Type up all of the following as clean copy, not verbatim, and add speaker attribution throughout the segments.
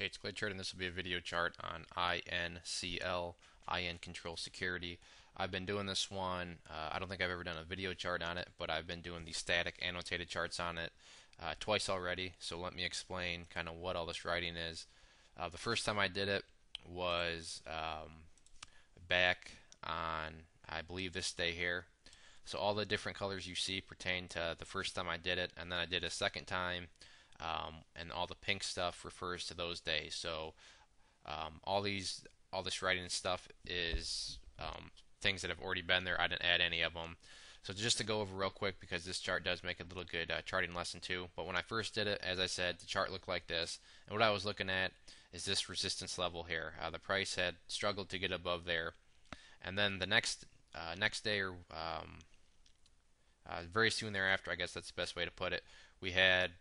Speaker 1: Hey, it's Clay Trade, and this will be a video chart on INCL, IN Control Security. I've been doing this one. I don't think I've ever done a video chart on it, but I've been doing the static annotated charts on it twice already. So let me explain kind of what all this writing is. The first time I did it was back on, I believe, this day here. So all the different colors you see pertain to the first time I did it, and then I did a second time, and all the pink stuff refers to those days. So all this writing and stuff is things that have already been there. I didn't add any of them. So just to go over real quick, because this chart does make a little good charting lesson too. But when I first did it, as I said, the chart looked like this, and what I was looking at is this resistance level here. The price had struggled to get above there, and then the next day, or very soon thereafter, I guess that's the best way to put it, we had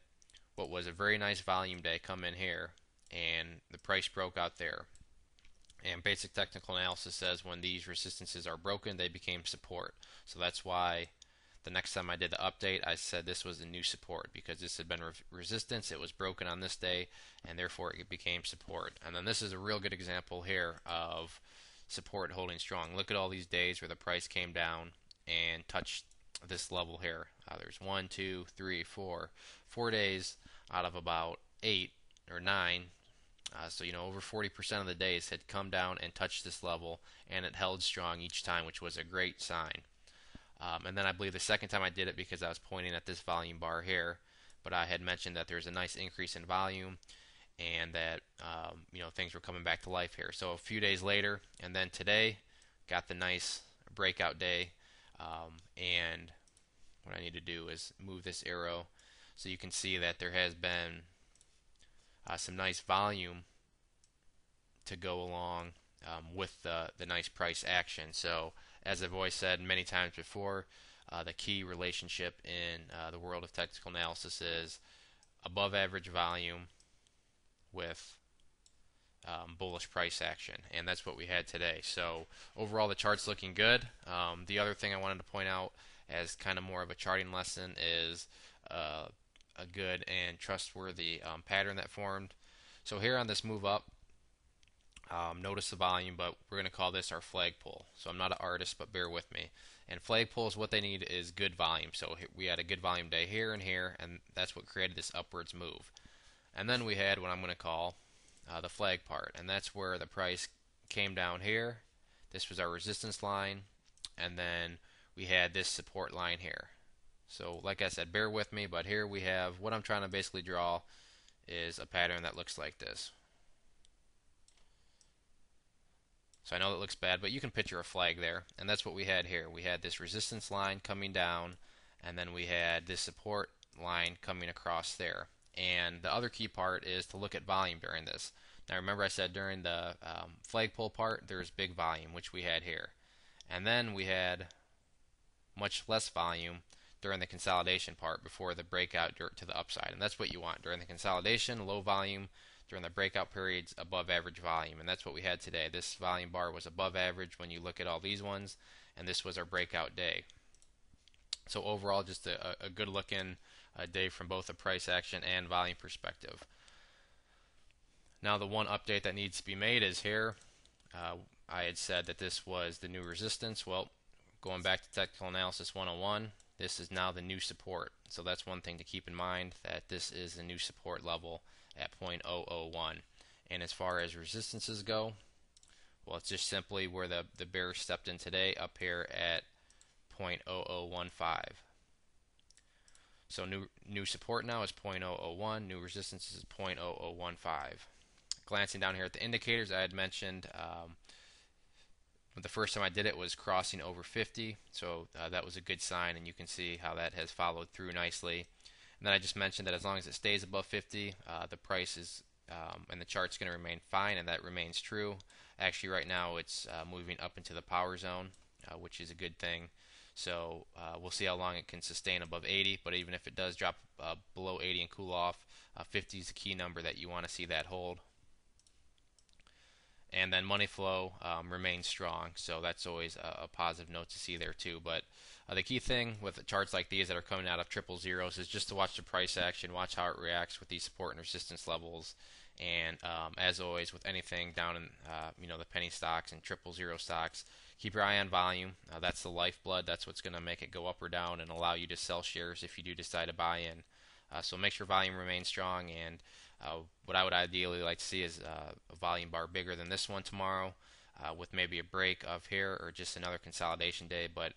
Speaker 1: what was a very nice volume day come in here, and the price broke out there. And basic technical analysis says when these resistances are broken, they became support. So that's why the next time I did the update, I said this was a new support, because this had been resistance. It was broken on this day, and therefore it became support. And then this is a real good example here of support holding strong. Look at all these days where the price came down and touched this level here. There's 1, 2, 3, 4 days out of about 8 or 9. So over 40% of the days had come down and touched this level, and it held strong each time, which was a great sign. And then I believe the second time I did it, because I was pointing at this volume bar here, but I had mentioned that there's a nice increase in volume, and that things were coming back to life here. So a few days later, and then today, got the nice breakout day, and what I need to do is move this arrow so you can see that there has been some nice volume to go along with the nice price action. So as I've always said many times before, the key relationship in the world of technical analysis is above average volume with bullish price action, and that's what we had today. So overall the chart's looking good. The other thing I wanted to point out as kind of more of a charting lesson is a good and trustworthy pattern that formed. So here on this move up, notice the volume, but we're going to call this our flagpole. So I'm not an artist, but bear with me. And flagpoles, what they need is good volume. So we had a good volume day here and here, and that's what created this upwards move. And then we had what I'm going to call the flag part, and that's where the price came down here. This was our resistance line, and then we had this support line here. So like I said, bear with me, but here we have what I'm trying to basically draw is a pattern that looks like this. So I know that looks bad, but you can picture a flag there, and that's what we had here. We had this resistance line coming down, and then we had this support line coming across there. And the other key part is to look at volume during this. Now remember I said during the flagpole part there's big volume, which we had here. And then we had much less volume during the consolidation part before the breakout to the upside. And that's what you want. During the consolidation, low volume. During the breakout periods, above average volume. And that's what we had today. This volume bar was above average when you look at all these ones, and this was our breakout day. So overall, just a good looking day from both a price action and volume perspective. Now the one update that needs to be made is here. I had said that this was the new resistance. Well, going back to Technical Analysis 101, this is now the new support. So that's one thing to keep in mind, that this is the new support level at 0.001. And as far as resistances go, well, it's just simply where the bear stepped in today, up here at 0.0015. So new support now is 0.001, new resistance is 0.0015. Glancing down here at the indicators, I had mentioned the first time I did it was crossing over 50, so that was a good sign, and you can see how that has followed through nicely. And then I just mentioned that as long as it stays above 50, the price is and the chart's going to remain fine, and that remains true. Actually, right now it's moving up into the power zone, which is a good thing. So we'll see how long it can sustain above 80, but even if it does drop below 80 and cool off, 50 is the key number that you want to see that hold. And then money flow remains strong, so that's always a positive note to see there too. But the key thing with charts like these that are coming out of triple zeros is just to watch the price action, watch how it reacts with these support and resistance levels, And as always, with anything down in the penny stocks and 000 stocks, keep your eye on volume. That's the lifeblood. That's what's going to make it go up or down and allow you to sell shares if you do decide to buy in. So make sure volume remains strong. And what I would ideally like to see is a volume bar bigger than this one tomorrow, with maybe a break of here or just another consolidation day. But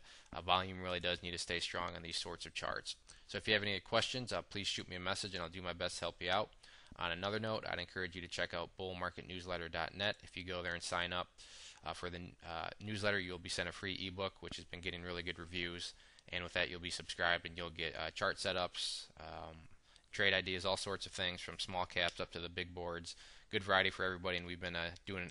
Speaker 1: volume really does need to stay strong on these sorts of charts. So if you have any questions, please shoot me a message and I'll do my best to help you out. On another note, I'd encourage you to check out bullmarketnewsletter.net. If you go there and sign up for the newsletter, you'll be sent a free ebook, which has been getting really good reviews. And with that, you'll be subscribed and you'll get chart setups, trade ideas, all sorts of things from small caps up to the big boards. Good variety for everybody, and we've been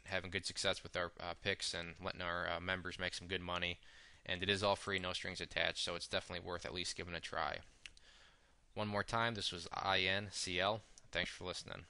Speaker 1: having good success with our picks and letting our members make some good money. And it is all free, no strings attached, so it's definitely worth at least giving a try. One more time, this was INCL. Thanks for listening.